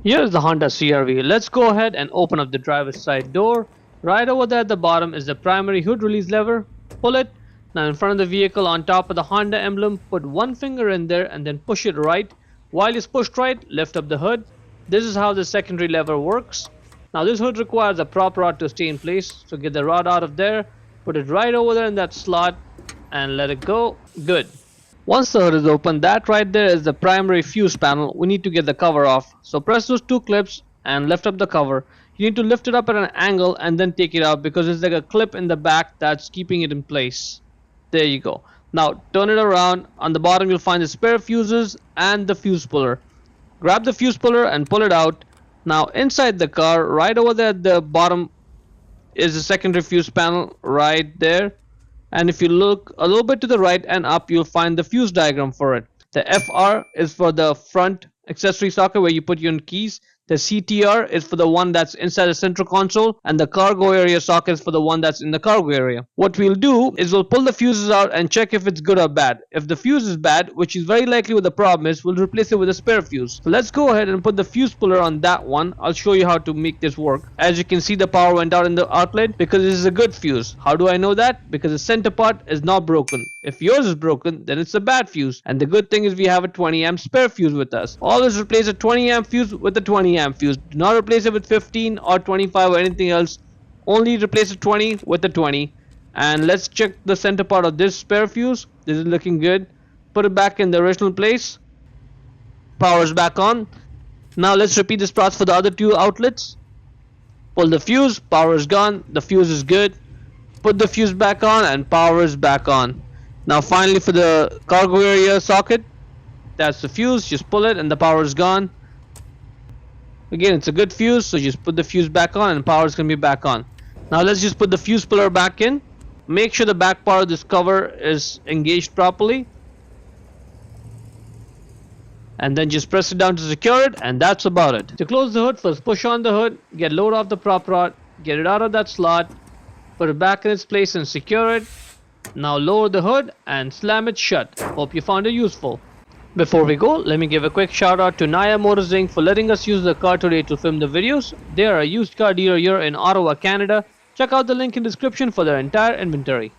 Here is the Honda CR-V. Let's go ahead and open up the driver's side door. Right over there at the bottom is the primary hood release lever. Pull it. Now in front of the vehicle on top of the Honda emblem, put one finger in there and then push it right. While it's pushed right, lift up the hood. This is how the secondary lever works. Now this hood requires a prop rod to stay in place, so get the rod out of there, put it right over there in that slot and let it go. Good. Once the hood is open, that right there is the primary fuse panel. We need to get the cover off. So press those two clips and lift up the cover. You need to lift it up at an angle and then take it out because there's like a clip in the back that's keeping it in place. There you go. Now turn it around. On the bottom you'll find the spare fuses and the fuse puller. Grab the fuse puller and pull it out. Now inside the car, right over there at the bottom is the secondary fuse panel right there. And if you look a little bit to the right and up, you'll find the fuse diagram for it. The FR is for the front accessory socket where you put your keys. The CTR is for the one that's inside the central console, and the cargo area socket is for the one that's in the cargo area. What we'll do is we'll pull the fuses out and check if it's good or bad. If the fuse is bad, which is very likely what the problem is, we'll replace it with a spare fuse. So let's go ahead and put the fuse puller on that one. I'll show you how to make this work. As you can see, the power went out in the outlet because this is a good fuse. How do I know that? Because the center part is not broken. If yours is broken, then it's a bad fuse. And the good thing is we have a 20 amp spare fuse with us. Always replace a 20 amp fuse with a 20 amp fuse. Do not replace it with 15 or 25 or anything else. Only replace a 20 with a 20. And let's check the center part of this spare fuse. This is looking good. Put it back in the original place. Power's back on. Now let's repeat this process for the other two outlets. Pull the fuse, power is gone, the fuse is good. Put the fuse back on and power is back on. Now finally for the cargo area socket, that's the fuse, just pull it and the power is gone. Again, it's a good fuse, so just put the fuse back on and power is going to be back on. Now let's just put the fuse puller back in. Make sure the back part of this cover is engaged properly. And then just press it down to secure it, and that's about it. To close the hood, first push on the hood, get load off the prop rod, get it out of that slot, put it back in its place and secure it. Now lower the hood and slam it shut. Hope you found it useful. Before we go, let me give a quick shout out to Naya Motors Inc. for letting us use the car today to film the videos. They are a used car dealer here in Ottawa, Canada. Check out the link in the description for their entire inventory.